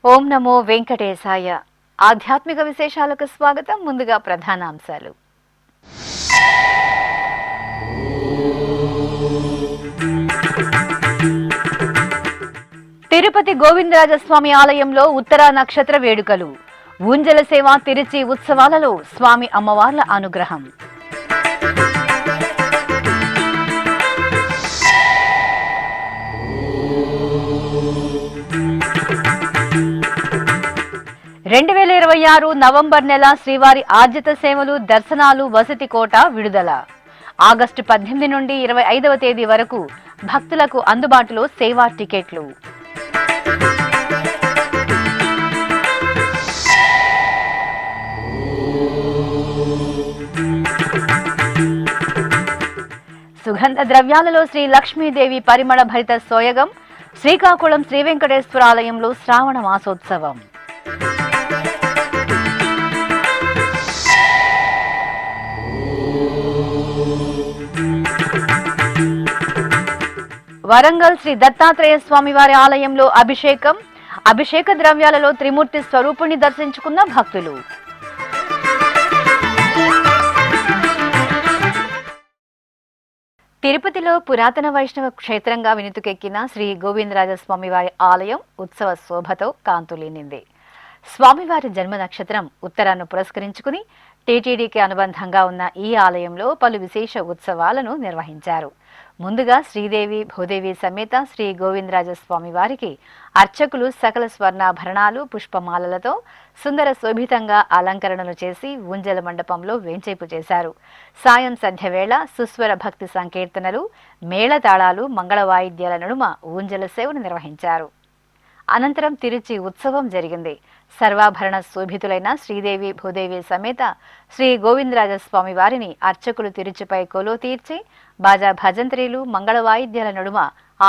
ఓం నమో వెంకటేశాయ. ఆధ్యాత్మిక విశేషాలకు స్వాగతం. ముందుగా ప్రధానాంశాలు. తిరుపతి గోవిందరాజస్వామి ఆలయంలో ఉత్తరా నక్షత్ర వేడుకలు. ఊంజల సేవ తిరుచి ఉత్సవాలలో స్వామి అమ్మవార్ల అనుగ్రహం. నవంబర్ నెల శ్రీవారి ఆర్జిత సేవలు, దర్శనాలు, వసతి కోట విడుదల. ఆగస్టు 18 నుండి 25వ తేదీ వరకు భక్తులకు అందుబాటులో సేవా టికెట్లు. సుగంధ ద్రవ్యాలలో శ్రీ లక్ష్మీదేవి పరిమళ భరిత సోయగం. శ్రీకాకుళం శ్రీ వెంకటేశ్వర ఆలయంలో శ్రావణ మాసోత్సవం. వరంగల్ శ్రీ దత్తాత్రేయ స్వామివారి ఆలయంలో అభిషేకం. అభిషేక ద్రవ్యాలలో త్రిమూర్తి స్వరూపుణ్ణి దర్శించుకున్న భక్తులు. తిరుపతిలో పురాతన వైష్ణవ క్షేత్రంగా వినుతుకెక్కిన శ్రీ గోవిందరాజస్వామి వారి ఆలయం ఉత్సవ శోభతో కాంతులీనింది. స్వామివారి జన్మ నక్షత్రం ఉత్తరాన్ని పురస్కరించుకుని టీటీడీకి అనుబంధంగా ఉన్న ఈ ఆలయంలో పలు విశేష ఉత్సవాలను నిర్వహించారు. ముందుగా శ్రీదేవి భూదేవి సమేత శ్రీ గోవిందరాజస్వామి వారికి అర్చకులు సకల స్వర్ణాభరణాలు, పుష్పమాలలతో సుందర శోభితంగా అలంకరణలు చేసి ఊంజల మండపంలో వేంచేపు చేశారు. సాయం సంధ్య వేళ సుస్వర భక్తి సంకీర్తనలు, మేళతాళాలు, మంగళ వాయిద్యాల నడుమ ఊంజల సేవను నిర్వహించారు. అనంతరం తిరుచి ఉత్సవం జరిగింది. సర్వాభరణ శోభితులైన శ్రీదేవి భూదేవి సమేత శ్రీ గోవిందరాజస్వామి వారిని అర్చకులు తిరుచిపై కొలో తీర్చి బాజా భజంత్రీలు, మంగళ వాయిద్యాల నడుమ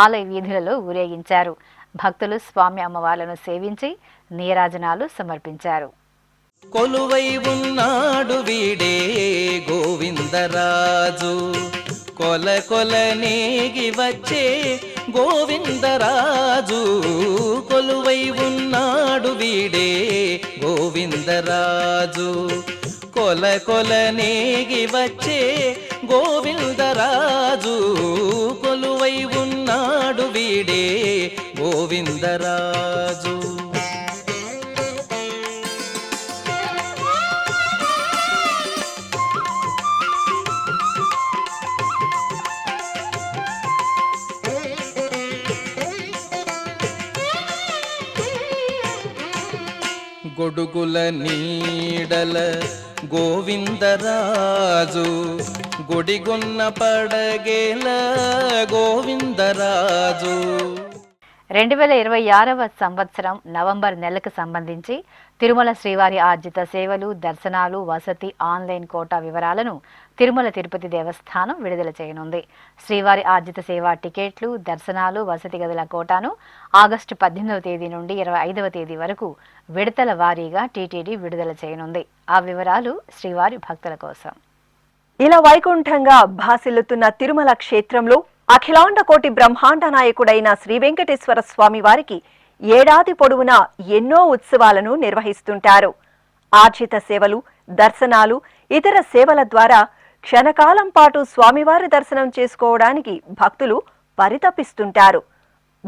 ఆలయ వీధులలో ఊరేగించారు. భక్తులు స్వామి అమ్మవార్లను సేవించి నీరాజనాలు సమర్పించారు. కొలువై ఉన్నాడు వీడే గోవిందరాజు, కొల కొల నేగి వచ్చే గోవిందరాజు. కొలువై ఉన్నాడు వీడే గోవిందరాజు, కొల కొల నేగి వచ్చే గోవిందరాజు. కొలువై ఉన్నాడు వీడే గోవిందరాజు. గొడుగుల నీడల గోవిందరాజు, గుడిగున్న పడగేల గోవిందరాజు. 2026వ సంవత్సరం నవంబర్ నెలకు సంబంధించి తిరుమల శ్రీవారి ఆర్జిత సేవలు, దర్శనాలు, వసతి ఆన్లైన్ కోటా వివరాలను తిరుమల తిరుపతి దేవస్థానం విడుదల చేయనుంది. శ్రీవారి ఆర్జిత సేవా టికెట్లు, దర్శనాలు, వసతి గదుల కోటాను ఆగస్టు 18వ తేదీ నుండి 25వ తేదీ వరకు విడతల వారీగా టీటీడీ విడుదల చేయనుంది. ఆ వివరాలు శ్రీవారి భక్తుల కోసం. ఇలా వైకుంఠంగా భాసిల్లుతున్న తిరుమల క్షేత్రంలో అఖిలాండ కోటి బ్రహ్మాండ నాయకుడైన శ్రీ వెంకటేశ్వర స్వామి వారికి ఏడాది పొడవునా ఎన్నో ఉత్సవాలను నిర్వహిస్తుంటారు. ఆర్జిత సేవలు, దర్శనాలు, ఇతర సేవల ద్వారా క్షణకాలం పాటు స్వామివారి దర్శనం చేసుకోవడానికి భక్తులు పరితపిస్తుంటారు.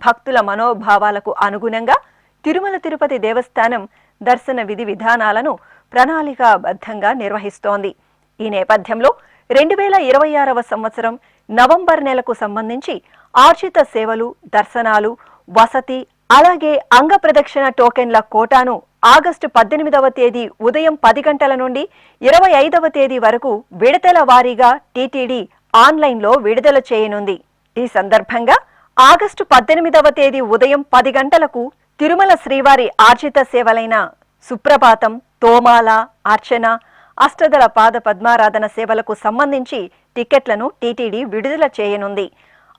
భక్తుల మనోభావాలకు అనుగుణంగా తిరుమల తిరుపతి దేవస్థానం దర్శన విధి విధానాలను ప్రణాళికాబద్ధంగా నిర్వహిస్తోంది. ఈ నేపథ్యంలో 2026వ సంవత్సరం నవంబర్ నెలకు సంబంధించి ఆర్జిత సేవలు, దర్శనాలు, వసతి, అలాగే అంగ ప్రదక్షిణ టోకెన్ల కోటాను ఆగస్టు 18వ తేదీ ఉదయం 10 గంటల నుండి 25వ తేదీ వరకు విడతల వారీగా టీటీడీ ఆన్లైన్లో విడుదల చేయనుంది. ఈ సందర్భంగా ఆగస్టు 18వ తేదీ ఉదయం 10 గంటలకు తిరుమల శ్రీవారి ఆర్జిత సేవలైన సుప్రభాతం, తోమాల, అర్చన, అష్టదళ పాద పద్మారాధన సేవలకు సంబంధించి టికెట్లను టీటీడీ విడుదల చేయనుంది.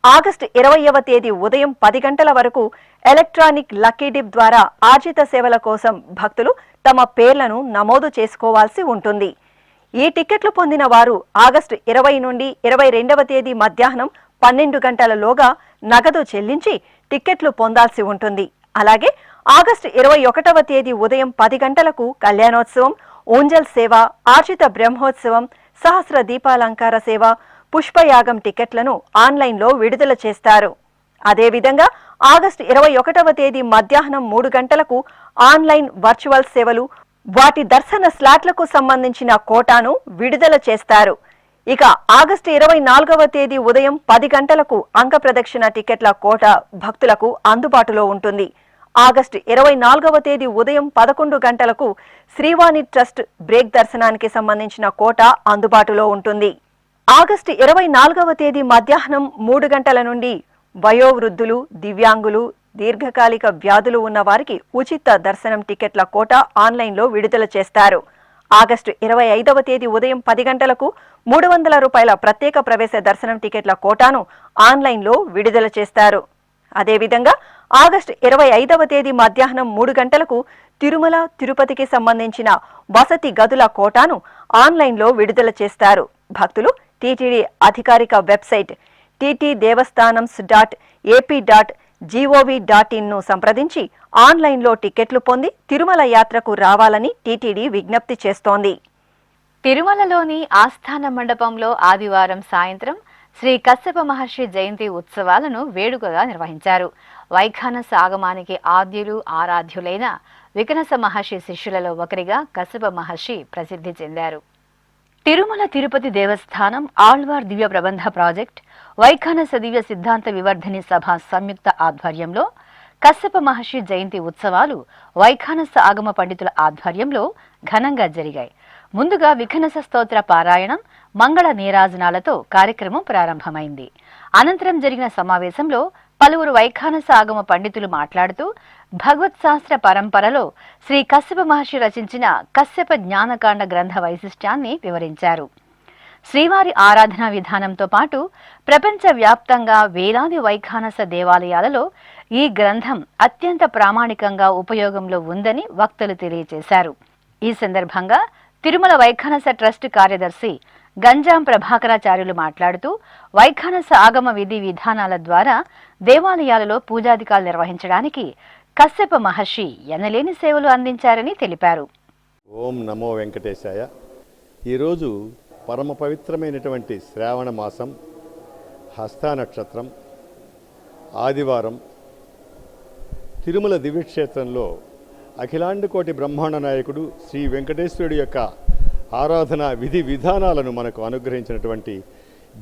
ఆగస్టు 20వ తేదీ ఉదయం 10 గంటల వరకు ఎలక్ట్రానిక్ లక్కీ డిప్ ద్వారా ఆర్జిత సేవల కోసం భక్తులు తమ పేర్లను నమోదు చేసుకోవాల్సి ఉంటుంది. ఈ టికెట్లు పొందిన వారు ఆగస్టు 20 నుండి 22వ తేదీ మధ్యాహ్నం 12 గంటలలోగా నగదు చెల్లించి టికెట్లు పొందాల్సి ఉంటుంది. అలాగే ఆగస్టు 21వ తేదీ ఉదయం 10 గంటలకు కళ్యాణోత్సవం, ఓంజల్ సేవ, ఆర్జిత బ్రహ్మోత్సవం, సహస్ర దీపాలంకార సేవ, పుష్పయాగం టికెట్లను ఆన్లైన్లో విడుదల చేస్తారు. అదేవిధంగా ఆగస్టు 21వ తేదీ మధ్యాహ్నం 3 గంటలకు ఆన్లైన్ వర్చువల్ సేవలు, వాటి దర్శన స్లాట్లకు సంబంధించిన కోటాను విడుదల చేస్తారు. ఇక ఆగస్టు 24వ తేదీ ఉదయం 10 గంటలకు అంక ప్రదక్షిణ టికెట్ల కోట భక్తులకు అందుబాటులో ఉంటుంది. ఆగస్టు 24వ తేదీ ఉదయం 11 గంటలకు శ్రీవాణి ట్రస్ట్ బ్రేక్ దర్శనానికి సంబంధించిన కోట అందుబాటులో ఉంటుంది. ఆగస్టు 24వ తేదీ మధ్యాహ్నం 3 గంటల నుండి వయోవృద్ధులు, దివ్యాంగులు, దీర్ఘకాలిక వ్యాధులు ఉన్న వారికి ఉచిత దర్శనం టికెట్ల కోట ఆన్లైన్లో విడుదల చేస్తారు. ఆగస్టు 25వ తేదీ ఉదయం 10 గంటలకు 300 రూపాయల ప్రత్యేక ప్రవేశ దర్శనం టికెట్ల కోటాను ఆన్లైన్లో విడుదల చేస్తారు. అదేవిధంగా ఆగస్టు 25వ తేదీ మధ్యాహ్నం 3 గంటలకు తిరుమల, తిరుపతికి సంబంధించిన వసతి గదుల కోటాను ఆన్లైన్లో విడుదల చేస్తారు. భక్తులు టీటీడీ అధికారిక వెబ్సైట్ ttdevastanams.ap.gov.in ను సంప్రదించి ఆన్లైన్లో టికెట్లు పొంది తిరుమల యాత్రకు రావాలని టీటీడీ విజ్ఞప్తి చేస్తోంది. తిరుమలలోని ఆస్థాన మండపంలో ఆదివారం సాయంత్రం శ్రీ కశ్యప మహర్షి జయంతి ఉత్సవాలను వేడుకగా నిర్వహించారు. వైఖానస ఆగమానికి ఆద్యులు, ఆరాధ్యులైన వికనస మహర్షి శిష్యులలో ఒకరిగా కశ్యప మహర్షి ప్రసిద్ధి చెందారు. తిరుమల తిరుపతి దేవస్థానం ఆళ్వార్ దివ్య ప్రబంధ ప్రాజెక్ట్, వైఖానస దివ్య సిద్ధాంత వివర్ధిని సభ సంయుక్త ఆధ్వర్యంలో కశ్యప మహర్షి జయంతి ఉత్సవాలు వైఖానస ఆగమ పండితుల ఆధ్వర్యంలో ఘనంగా జరిగాయి. ముందుగా విఖనస స్తోత్ర పారాయణం, మంగళ నీరాజనాలతో కార్యక్రమం ప్రారంభమైంది. అనంతరం జరిగిన సమావేశంలో పలువురు వైఖానస ఆగమ పండితులు మాట్లాడుతూ భగవత్ శాస్త్ర పరంపరలో శ్రీ కశ్యప మహర్షి రచించిన కశ్యప జ్ఞానకాండ గ్రంథ వైశిష్ట్యాన్ని వివరించారు. శ్రీవారి ఆరాధనా విధానంతో పాటు ప్రపంచ వ్యాప్తంగా వేలాది వైఖానస దేవాలయాలలో ఈ గ్రంథం అత్యంత ప్రామాణికంగా ఉపయోగంలో ఉందని వక్తలు తెలియజేశారు. ఈ సందర్భంగా తిరుమల వైఖానస ట్రస్ట్ కార్యదర్శి గంజాం ప్రభాకరాచార్యులు మాట్లాడుతూ వైఖానస ఆగమ విధి విధానాల ద్వారా దేవాలయాలలో పూజాధికాలు నిర్వహించడానికి కశ్యప మహర్షి ఎనలేని సేవలు అందించారని తెలిపారు. ఓం నమో వెంకటేశాయ. ఈరోజు పరమ పవిత్రమైనటువంటి శ్రావణ మాసం, హస్తా నక్షత్రం, ఆదివారం తిరుమల దివ్యక్షేత్రంలో అఖిలాండకోటి బ్రహ్మాండ నాయకుడు శ్రీ వెంకటేశ్వరుడి యొక్క ఆరాధన విధి విధానాలను మనకు అనుగ్రహించినటువంటి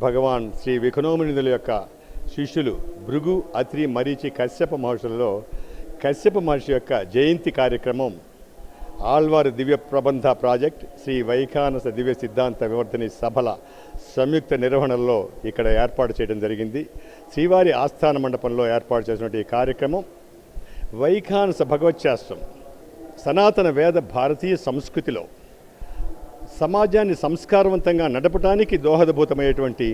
భగవాన్ శ్రీ విఖనోమునిదుల యొక్క శిష్యులు భృగు, అత్రి, మరీచి, కశ్యప మహర్షులలో కశ్యప మహర్షి యొక్క జయంతి కార్యక్రమం ఆళ్వారు దివ్య ప్రబంధ ప్రాజెక్ట్, శ్రీ వైఖానస దివ్య సిద్ధాంత వివర్ధని సభల సంయుక్త నిర్వహణలో ఇక్కడ ఏర్పాటు చేయడం జరిగింది. శ్రీవారి ఆస్థాన మండపంలో ఏర్పాటు చేసినటువంటి ఈ కార్యక్రమం వైఖానస భగవత్శాస్త్రం, సనాతన వేద భారతీయ సంస్కృతిలో సమాజాన్ని సంస్కారవంతంగా నడపడానికి దోహదభూతమయ్యేటువంటి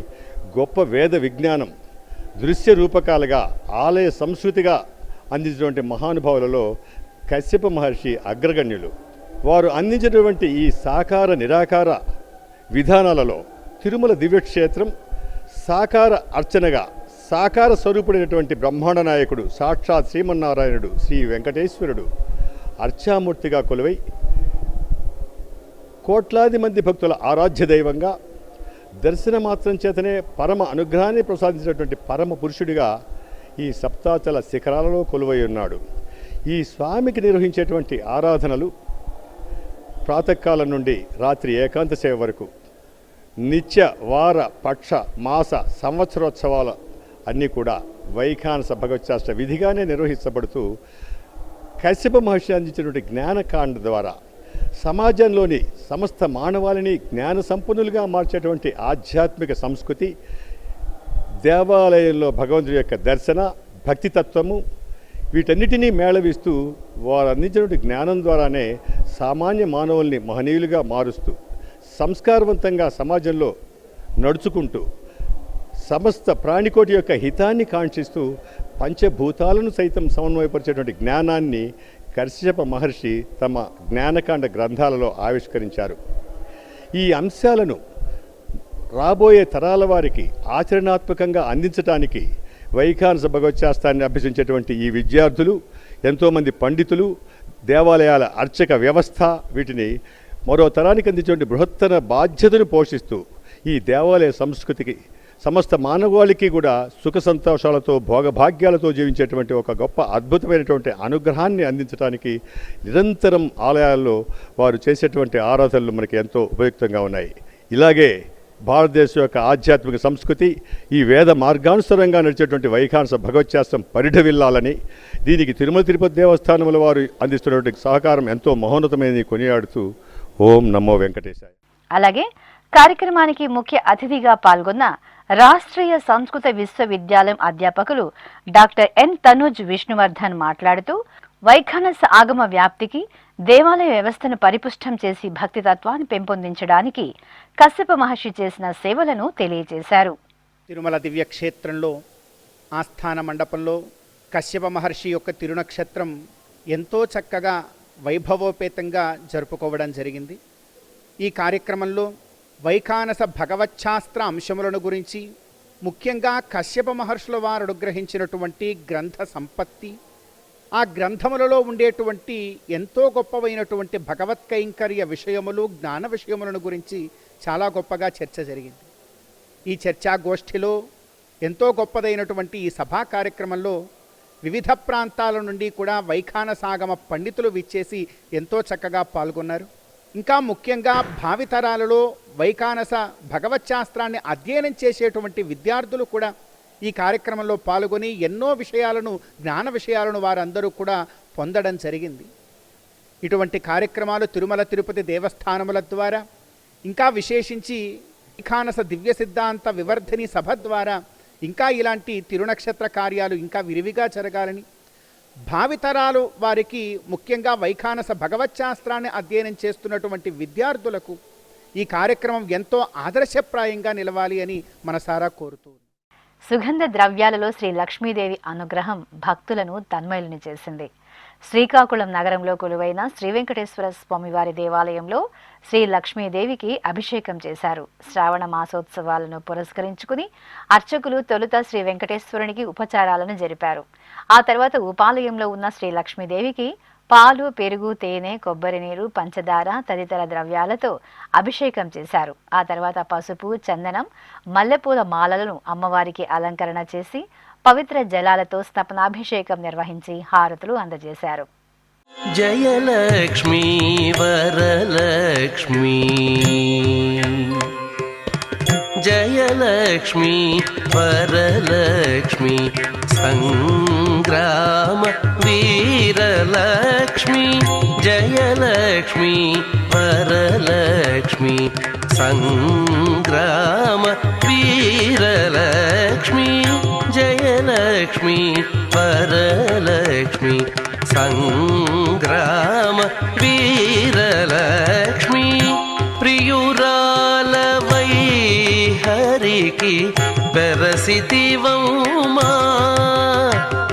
గొప్ప వేద విజ్ఞానం దృశ్య రూపకాలుగా ఆలయ సంస్కృతిగా అందించినటువంటి మహానుభావులలో కశ్యప మహర్షి అగ్రగణ్యులు. వారు అందించినటువంటి ఈ సాకార నిరాకార విధానాలలో తిరుమల దివ్యక్షేత్రం సాకార అర్చనగా సాకార స్వరూపుడైనటువంటి బ్రహ్మాండ నాయకుడు సాక్షాత్ శ్రీమన్నారాయణుడు శ్రీ వెంకటేశ్వరుడు అర్చామూర్తిగా కొలువై కోట్లాది మంది భక్తుల ఆరాధ్య దైవంగా దర్శన మాత్రం చేతనే పరమ అనుగ్రహాన్ని ప్రసాదించినటువంటి పరమ పురుషుడిగా ఈ సప్తాచల శిఖరాలలో కొలువై ఉన్నాడు. ఈ స్వామికి నిర్వహించేటువంటి ఆరాధనలు ప్రాతకాలం నుండి రాత్రి ఏకాంత సేవ వరకు నిత్య, వార, పక్ష, మాస, సంవత్సరోత్సవాలు అన్నీ కూడా వైఖానస భగవత్శాస్త్ర విధిగానే నిర్వహించబడుతూ కశ్యప మహర్షి అందించినటువంటి జ్ఞానకాండ ద్వారా సమాజంలోని సమస్త మానవాళిని జ్ఞాన సంపన్నులుగా మార్చేటువంటి ఆధ్యాత్మిక సంస్కృతి, దేవాలయంలో భగవంతుడి యొక్క దర్శన, భక్తితత్వము, వీటన్నిటినీ మేళవిస్తూ వారు అందించినటువంటి జ్ఞానం ద్వారానే సామాన్య మానవుల్ని మహనీయులుగా మారుస్తూ సంస్కారవంతంగా సమాజంలో నడుచుకుంటూ సమస్త ప్రాణికోటి యొక్క హితాన్ని కాంక్షిస్తూ పంచభూతాలను సైతం సమన్వయపరిచేటువంటి జ్ఞానాన్ని కశ్యప మహర్షి తమ జ్ఞానకాండ గ్రంథాలలో ఆవిష్కరించారు. ఈ అంశాలను రాబోయే తరాల వారికి ఆచరణాత్మకంగా అందించడానికి వైఖానస భగవత్శాస్త్రాన్ని అభ్యసించేటువంటి ఈ విద్యార్థులు, ఎంతోమంది పండితులు, దేవాలయాల అర్చక వ్యవస్థ వీటిని మరో తరానికి అందించేటువంటి బృహత్తర బాధ్యతను పోషిస్తూ ఈ దేవాలయ సంస్కృతికి సమస్త మానవాళికి కూడా సుఖ సంతోషాలతో భోగభాగ్యాలతో జీవించేటువంటి ఒక గొప్ప అద్భుతమైనటువంటి అనుగ్రహాన్ని అందించడానికి నిరంతరం ఆలయాల్లో వారు చేసేటువంటి ఆరాధనలు మనకి ఎంతో ఉపయుక్తంగా ఉన్నాయి. ఇలాగే భారతదేశం యొక్క ఆధ్యాత్మిక సంస్కృతి ఈ వేద మార్గానుసారంగా నడిచేటువంటి వైఖానస భగవత్శాస్త్రం పరిఢవిల్లాలని, దీనికి తిరుమల తిరుపతి దేవస్థానముల వారు అందిస్తున్నటువంటి సహకారం ఎంతో మహోన్నతమైనది కొనియాడుతూ ఓం నమో వెంకటేశాయ. అలాగే కార్యక్రమానికి ముఖ్య అతిథిగా పాల్గొన్న రాష్ట్రీయ సంస్కృత విశ్వవిద్యాలయం అధ్యాపకులు డాక్టర్ ఎన్ తనుజ్ విష్ణువర్ధన్ మాట్లాడుతూ వైఖానస ఆగమ వ్యాప్తికి దేవాలయ వ్యవస్థను పరిపుష్టం చేసి భక్తితత్వాన్ని పెంపొందించడానికి కశ్యప మహర్షి చేసిన సేవలను తెలియజేశారు. తిరుమల దివ్యక్షేత్రంలో ఆస్థాన మండపంలో కశ్యప మహర్షి యొక్క తిరునక్షత్రం ఎంతో చక్కగా వైభవోపేతంగా జరుపుకోవడం జరిగింది. ఈ కార్యక్రమంలో వైఖానస భగవచ్ఛాస్త్ర అంశములను గురించి, ముఖ్యంగా కశ్యప మహర్షుల వారు అనుగ్రహించినటువంటి గ్రంథ సంపత్తి, ఆ గ్రంథములలో ఉండేటువంటి ఎంతో గొప్పవైనటువంటి భగవత్ కైంకర్య విషయములు, జ్ఞాన విషయములను గురించి చాలా గొప్పగా చర్చ జరిగింది. ఈ చర్చా గోష్ఠిలో ఎంతో గొప్పదైనటువంటి ఈ సభా కార్యక్రమంలో వివిధ ప్రాంతాల నుండి కూడా వైఖానసాగమ పండితులు విచ్చేసి ఎంతో చక్కగా పాల్గొన్నారు. ఇంకా ముఖ్యంగా భావితరాలలో వైఖానస భగవచ్శాస్త్రాన్ని అధ్యయనం చేసేటువంటి విద్యార్థులు కూడా ఈ కార్యక్రమంలో పాల్గొని ఎన్నో విషయాలను, జ్ఞాన విషయాలను వారందరూ కూడా పొందడం జరిగింది. ఇటువంటి కార్యక్రమాలు తిరుమల తిరుపతి దేవస్థానముల ద్వారా, ఇంకా విశేషించి వైఖానస దివ్య సిద్ధాంత వివర్ధిని సభ ద్వారా ఇంకా ఇలాంటి తిరునక్షత్ర కార్యాలు ఇంకా విరివిగా జరగాలని, భావితరాలు వారికి ముఖ్యంగా వైఖానస భగవచ్శాస్త్రాన్ని అధ్యయనం చేస్తున్నటువంటి విద్యార్థులకు ఈ కార్యక్రమం ఎంతో ఆదర్శప్రాయంగా నిలవాలి అని మనసారా కోరుతూ. సుగంధ ద్రవ్యాలలో శ్రీ లక్ష్మీదేవి అనుగ్రహం భక్తులను తన్మయులని చేసింది. శ్రీకాకుళం నగరంలో కొలువైన శ్రీ వెంకటేశ్వర స్వామివారి దేవాలయంలో శ్రీ లక్ష్మీదేవికి అభిషేకం చేశారు. శ్రావణ మాసోత్సవాలను పురస్కరించుకుని అర్చకులు తొలుత శ్రీ వెంకటేశ్వరునికి ఉపచారాలను జరిపారు. ఆ తర్వాత ఉపాలయంలో ఉన్న శ్రీ లక్ష్మీదేవికి పాలు, పెరుగు, తేనె, కొబ్బరి నీరు, పంచదార తదితర ద్రవ్యాలతో అభిషేకం చేశారు. ఆ తర్వాత పసుపు, చందనం, మల్లెపూల మాలలను అమ్మవారికి అలంకరణ చేసి పవిత్ర జలాలతో స్తపనాభిషేకం నిర్వహించి హారతులు అందజేశారు. జయలక్ష్మీ వరలక్ష్మీ, జయలక్ష్మీ వరలక్ష్మీ, సంగ్రామ వీరలక్ష్మీ, జయలక్ష్మీ వరలక్ష్మీ, సంగ్రామ వీరలక్ష్మీ, జయలక్ష్మీ వరలక్ష్మీ, సంగ్రామ వీరలక్ష్మీ, ప్రియురాలవై హరికి బెరసితివౌమా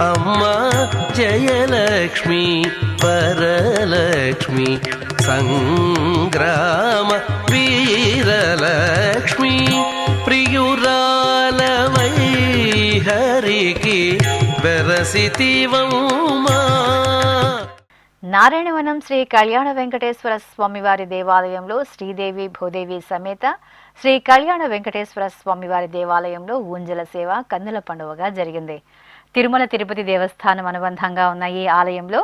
అమ్మా, జయలక్ష్మీ వరలక్ష్మీ, సంగ్రామ వీరలక్ష్మీ, ప్రియురాలవై హరికి బెరసితివౌమా. నారాయణవనం శ్రీ కళ్యాణ వెంకటేశ్వర స్వామివారి దేవాలయంలో శ్రీదేవి భూదేవి సమేత శ్రీ కళ్యాణ వెంకటేశ్వర స్వామివారి దేవాలయంలో ఊంజల సేవ కన్నుల పండుగగా జరిగింది. తిరుమల తిరుపతి దేవస్థానం అనుబంధంగా ఉన్న ఈ ఆలయంలో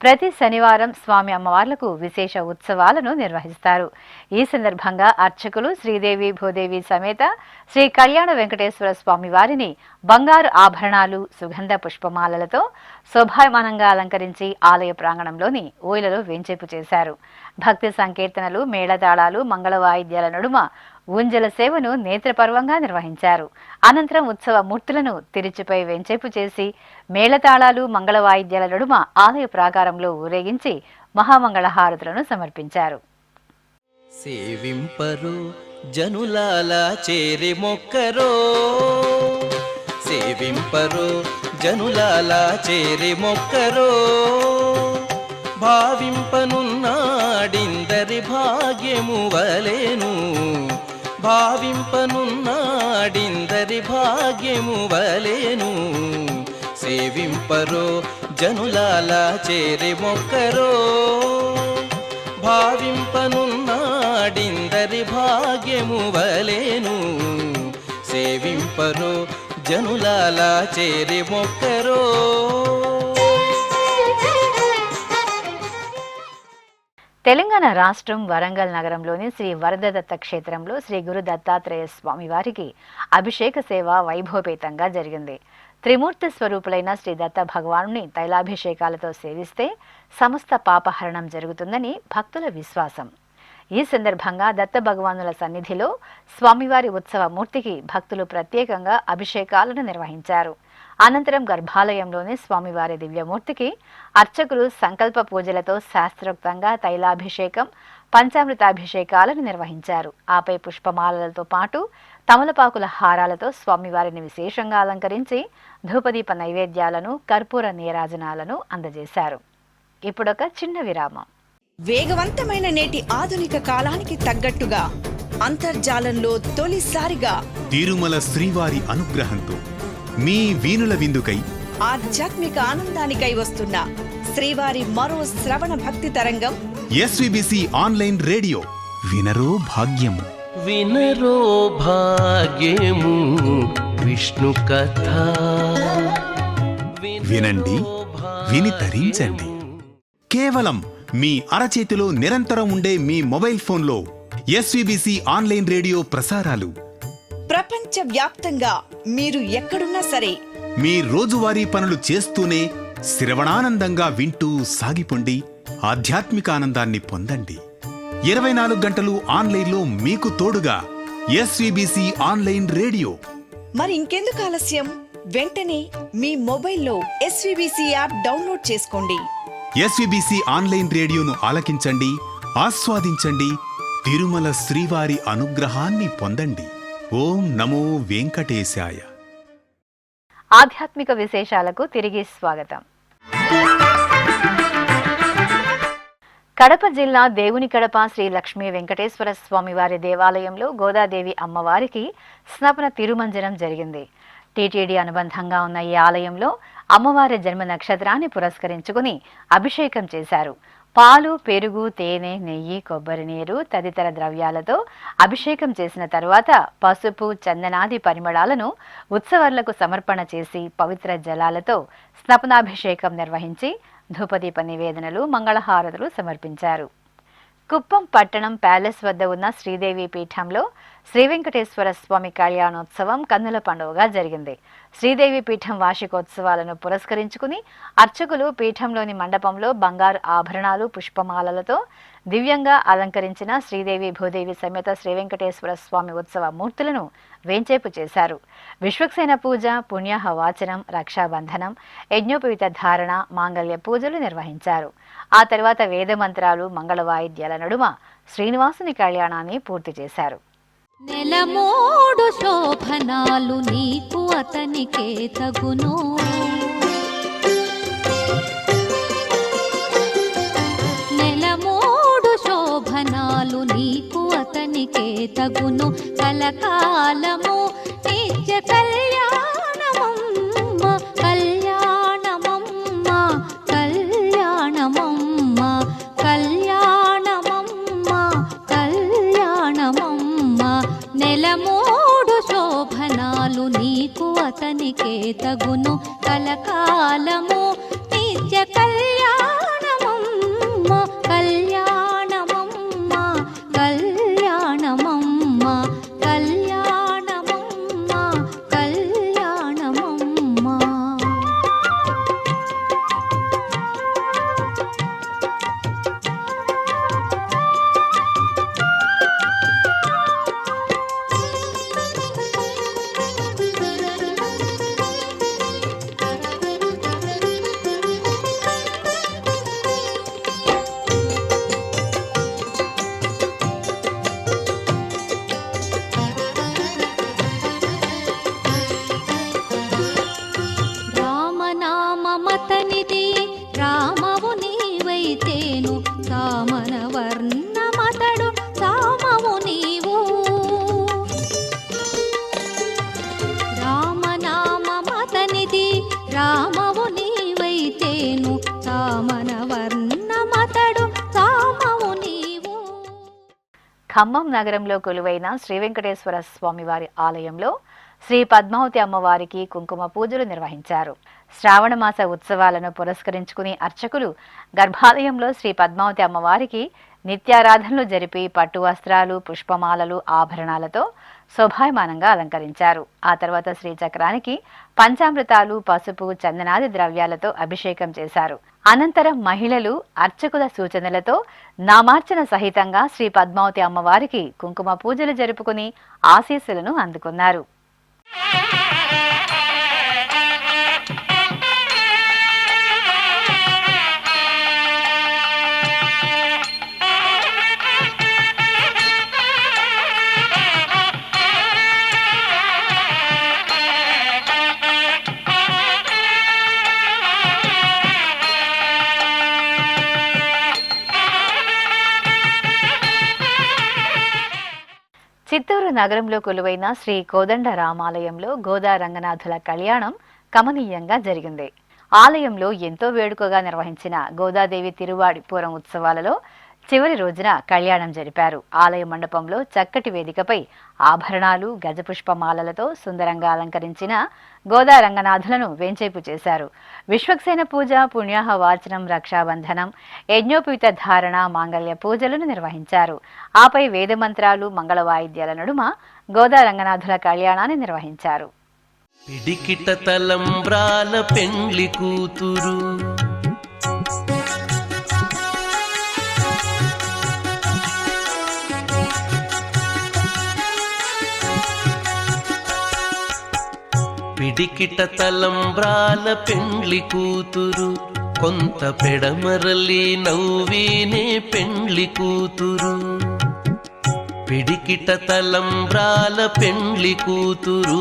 ప్రతి శనివారం స్వామి అమ్మవార్లకు విశేష ఉత్సవాలను నిర్వహిస్తారు. ఈ సందర్భంగా అర్చకులు శ్రీదేవి భూదేవి సమేత శ్రీ కళ్యాణ వెంకటేశ్వర స్వామి వారిని బంగారు ఆభరణాలు, సుగంధ పుష్పమాలలతో శోభాయమానంగా అలంకరించి ఆలయ ప్రాంగణంలోని ఊయలలో వేంచేపు చేశారు. భక్తి సంకీర్తనలు, మేళతాళాలు, మంగళ వాయిద్యాల నడుమ ఊంజల సేవను నేత్రపర్వంగా నిర్వహించారు. అనంతరం ఉత్సవ మూర్తులను తిరుచుపై వెంచేపు చేసి మేళతాళాలు మంగళ వాయిద్యాల నడుమ ఆలయ ప్రాకారంలో ఊరేగించి మహామంగళహారతులను సమర్పించారు. సేవింపరు జనులాల చేరి మొక్కరో, సేవింపరు జనులాల చేరి మొక్కరో, భావింపనున్నాడిందరి భాగ్యము వలెను, భావింపనున్నాడిందరి భాగ్యము వలెను, సేవింపరో జనులాల చేరి మొక్కరో, భావింపనున్నాడిందరి భాగ్యము వలెను, సేవింపరో జనులాల చేరి మొక్కరో. తెలంగాణ రాష్ట్రం వరంగల్ నగరంలోని శ్రీ వరదదత్త క్షేత్రంలో శ్రీ గురు దత్తాత్రేయ స్వామి వారికి అభిషేక సేవ వైభవపేతంగా జరిగింది. త్రిమూర్తి స్వరూపులైన శ్రీ దత్త భగవానుని తైలాభిషేకాలతో సేవిస్తే సమస్త పాపహరణం జరుగుతుందని భక్తుల విశ్వాసం. ఈ సందర్భంగా దత్త భగవానుల సన్నిధిలో స్వామివారి ఉత్సవ మూర్తికి భక్తులు ప్రత్యేకంగా అభిషేకాలను నిర్వహించారు. అనంతరం గర్భాలయంలోని స్వామివారి దివ్యమూర్తికి అర్చకులు సంకల్ప పూజలతో శాస్త్రోక్తంగా తైలాభిషేకం, పంచామృతాభిషేకాలను నిర్వహించారు. ఆపై పుష్పమాలలతో పాటు తమలపాకుల హారాలతో స్వామివారిని విశేషంగా అలంకరించి ధూపదీప నైవేద్యాలను, కర్పూర నీరాజనాలను అందజేశారు. ఇప్పుడొక చిన్న విరామం. వేగవంతమైన నేటి ఆధునిక కాలానికి తగ్గట్టుగా అంతర్జాలంలో తొలిసారిగా తిరుమల శ్రీవారి అనుగ్రహంతో మీ వీణుల విందుకై ఆధ్యాత్మిక ఆనందానికై వస్తున్న శ్రీవారి మరో శ్రవణ భక్తి తరంగం ఎస్విబిసి ఆన్లైన్ రేడియో వినరో భాగ్యము. వినరో భాగ్యము విష్ణు కథ, వినండి, విని తరించండి. కేవలం మీ అరచేతిలో నిరంతరం ఉండే మీ మొబైల్ ఫోన్లో ఎస్విబిసి ఆన్లైన్ రేడియో ప్రసారాలు ప్రపంచ వ్యాప్తంగా మీరు ఎక్కడున్నా సరే మీ రోజువారీ పనులు చేస్తూనే శ్రవణానందంగా వింటూ సాగిపోండి, ఆధ్యాత్మిక ఆనందాన్ని పొందండి. 24 గంటలు ఆన్లైన్లో మీకు తోడుగా ఎస్విబిసి ఆన్లైన్ రేడియో. మరి ఇంకెందుకు ఆలస్యం? వెంటనే మీ మొబైల్లో ఎస్విబిసి యాప్ డౌన్లోడ్ చేసుకోండి. ఎస్విబిసి ఆన్లైన్ రేడియోను ఆలకించండి, ఆస్వాదించండి, తిరుమల శ్రీవారి అనుగ్రహాన్ని పొందండి. ఓం నమో వెంకటేశాయ. ఆధ్యాత్మిక విశేషాలకు తిరిగి స్వాగతం. కడప జిల్లా దేవుని కడప శ్రీ లక్ష్మీ వెంకటేశ్వర స్వామివారి దేవాలయంలో గోదాదేవి అమ్మవారికి స్నపన తిరుమంజనం జరిగింది. టీటీడీ అనుబంధంగా ఉన్న ఈ ఆలయంలో అమ్మవారి జన్మ నక్షత్రాన్ని పురస్కరించుకుని అభిషేకం చేశారు. పాలు, పెరుగు, తేనె, నెయ్యి, కొబ్బరి నీరు తదితర ద్రవ్యాలతో అభిషేకం చేసిన తరువాత పసుపు, చందనాది పరిమళాలను ఉత్సవాలకు సమర్పణ చేసి పవిత్ర జలాలతో స్నపనాభిషేకం నిర్వహించి ధూపదీప నివేదనలు, మంగళహారతులు సమర్పించారు. కుప్పం పట్టణం ప్యాలెస్ వద్ద ఉన్న శ్రీదేవి పీఠంలో శ్రీ వెంకటేశ్వర స్వామి కళ్యాణోత్సవం కన్నుల పండుగగా జరిగింది. శ్రీదేవి పీఠం వార్షికోత్సవాలను పురస్కరించుకుని అర్చకులు పీఠంలోని మండపంలో బంగారు ఆభరణాలు, పుష్పమాలలతో దివ్యంగా అలంకరించిన శ్రీదేవి భూదేవి సమేత శ్రీ వెంకటేశ్వర స్వామి ఉత్సవ మూర్తులను వేంచేపు చేశారు. విశ్వక్సేన పూజ, పుణ్యాహ వాచనం, రక్షాబంధనం, యజ్ఞోపవీత ధారణ, మాంగళ్య పూజలు నిర్వహించారు. ఆ తర్వాత వేదమంత్రాలు, మంగళ వాయిద్యాల నడుమ శ్రీనివాసుని కళ్యాణాన్ని పూర్తి చేశారు. నెలమోడు శోభనాలు నీకు అతనికే తగును, నెలమోడు శోభనాలు నీకు అతనికే తగును, కలకాలము నిత్య కళ్యాణమమ్మ, కళ్యాణమమ్మ, కళ్యాణమమ్మ, కళ్యాణమమ్మ, కళ్యాణమమ్మ. నెలమోడు శోభనాలు నీకు అతనికే తగును, కలకాలము నిత్య కళ్యాణమమ్మ, కళ్యాణమమ్మ, కళ్యాణమమ్మ, కళ్యాణమమ్మ, కళ్యాణమమ్మ. శ్యామవు నీవైతేను చామన వర్ణమతడు చామవు నీవు. ఖమ్మం నగరంలో కొలువైన శ్రీ వెంకటేశ్వర స్వామివారి ఆలయంలో శ్రీ పద్మావతి అమ్మవారికి కుంకుమ పూజలు నిర్వహించారు. శ్రావణ మాస ఉత్సవాలను పురస్కరించుకుని అర్చకులు గర్భాలయంలో శ్రీ పద్మావతి అమ్మవారికి నిత్యారాధనలు జరిపి పట్టు వస్త్రాలు, పుష్పమాలలు, ఆభరణాలతో శోభాయమానంగా అలంకరించారు. ఆ తర్వాత శ్రీచక్రానికి పంచామృతాలు, పసుపు, చందనాది ద్రవ్యాలతో అభిషేకం చేశారు. అనంతరం మహిళలు అర్చకుల సూచనలతో నామార్చన సహితంగా శ్రీ పద్మావతి అమ్మవారికి కుంకుమ పూజలు జరుపుకుని ఆశీస్సులను అందుకున్నారు. చిత్తూరు నగరంలో కొలువైన శ్రీ కోదండ రామాలయంలో గోదా రంగనాథుల కళ్యాణం కమనీయంగా జరిగింది. ఆలయంలో ఎంతో వేడుకగా నిర్వహించిన గోదాదేవి తిరువాడిపురం ఉత్సవాలలో చివరి రోజున కళ్యాణం జరిపారు. ఆలయ మండపంలో చక్కటి వేదికపై ఆభరణాలు, గజపుష్పమాలలతో సుందరంగా అలంకరించిన గోదా రంగనాథులను వేంచేపు చేశారు. విశ్వక్సేన పూజ, పుణ్యాహ వాచనం, రక్షాబంధనం, యజ్ఞోపవీత ధారణ, మాంగళ్య పూజలను నిర్వహించారు. ఆపై వేదమంత్రాలు, మంగళ వాయిద్యాల నడుమ గోదా రంగనాథుల కళ్యాణాన్ని నిర్వహించారు. పిడికిట తలంబ్రాల పెండ్లి కూతురు, పిడికిట తలంబ్రాల పెండ్లి కూతురు, కొంత పెడమరలి నవ్వీనే పెండ్లి కూతురు. పిడికిట తలంబ్రాల పెండ్లి కూతురు,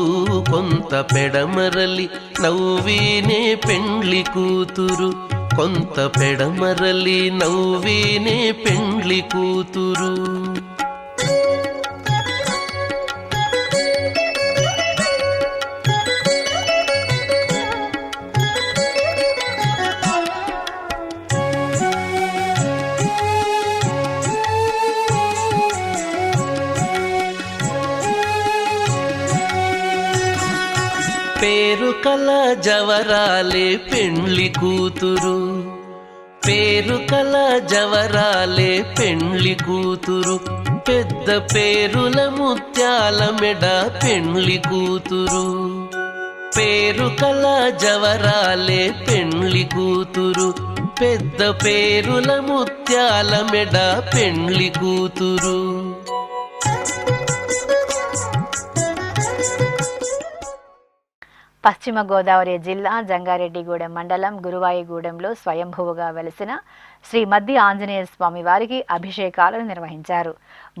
కొంత పెడమరలి నవ్వీనే పెండ్లి కూతురు. కొంత పెడమరలి నవ్వీనే పెండ్లి కూతురు. పేరు కల జవరాలే పెండ్లి కూతురు, పేరు కల జవరాలే పెండ్లి కూతురు. పెద్ద పేరుల ముత్యాల మెడ పెండ్లి కూతురు. పేరు కల జవరాలే పెండ్లి కూతురు, పెద్ద పేరుల ముత్యాల మెడ పెండ్లి కూతురు. పశ్చిమ గోదావరి జిల్లా జంగారెడ్డిగూడెం మండలం గురువాయిగూడెంలో స్వయంభువుగా వెలిసిన శ్రీ మద్ది ఆంజనేయ స్వామి వారికి అభిషేకాలను నిర్వహించారు.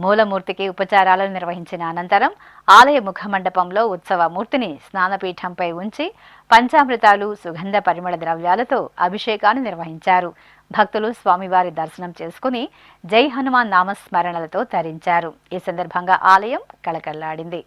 మూలమూర్తికి ఉపచారాలను నిర్వహించిన అనంతరం ఆలయ ముఖమండపంలో ఉత్సవమూర్తిని స్నానపీఠంపై ఉంచి పంచామృతాలు, సుగంధ పరిమళ ద్రవ్యాలతో అభిషేకాన్ని నిర్వహించారు. భక్తులు స్వామివారి దర్శనం చేసుకుని జై హనుమాన్ నామస్మరణలతో తరించారు. ఈ సందర్భంగా ఆలయం కళకళ్లాడింది.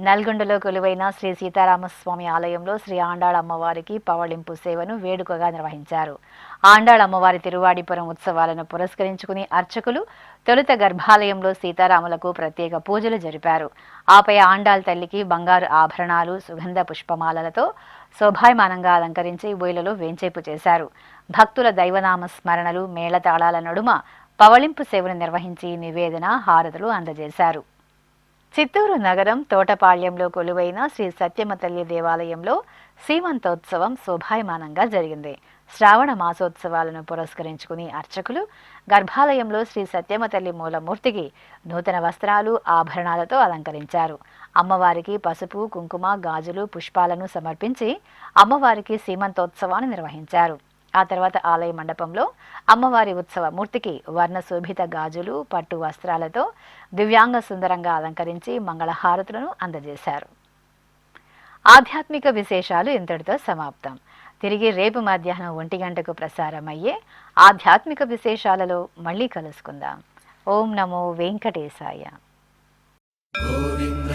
నల్గొండలో కొలువైన శ్రీ సీతారామస్వామి ఆలయంలో శ్రీ ఆండాళ్ అమ్మవారికి పవళింపు సేవను వేడుకగా నిర్వహించారు. ఆండాళ్ అమ్మవారి తిరువాడిపురం ఉత్సవాలను పురస్కరించుకుని అర్చకులు తొలుత గర్భాలయంలో సీతారాములకు ప్రత్యేక పూజలు జరిపారు. ఆపై ఆండాళ్ తల్లికి బంగారు ఆభరణాలు, సుగంధ పుష్పమాలలతో శోభాయమానంగా అలంకరించి బొయిలలో వేంచేపు చేశారు. భక్తుల దైవనామ స్మరణలు, మేళతాళాల నడుమ పవళింపు సేవను నిర్వహించి నివేదన, హారతులు అందజేశారు. చిత్తూరు నగరం తోటపాళ్యంలో కొలువైన శ్రీ సత్యమ్మ తల్లి దేవాలయంలో సీమంతోత్సవం శోభాయమానంగా జరిగింది. శ్రావణ మాసోత్సవాలను పురస్కరించుకుని అర్చకులు గర్భాలయంలో శ్రీ సత్యమ్మ తల్లి మూలమూర్తికి నూతన వస్త్రాలు, ఆభరణాలతో అలంకరించారు. అమ్మవారికి పసుపు, కుంకుమ, గాజులు, పుష్పాలను సమర్పించి అమ్మవారికి సీమంతోత్సవాన్ని నిర్వహించారు. ఆ తర్వాత ఆలయ మండపంలో అమ్మవారి ఉత్సవ మూర్తికి వర్ణశోభిత గాజులు పట్టు వస్త్రాలతో దివ్యాంగ సుందరంగా అలంకరించి మంగళహారతులను అందజేశారు. ఆధ్యాత్మిక విశేషాలు ఇంతటితో సమాప్తం. తిరిగి రేపు మధ్యాహ్నం 1 గంటకు ప్రసారమయ్యే ఆధ్యాత్మిక విశేషాలలో మళ్ళీ కలుసుకుందాం. ఓం నమో వెంకటేశాయ. గోవింద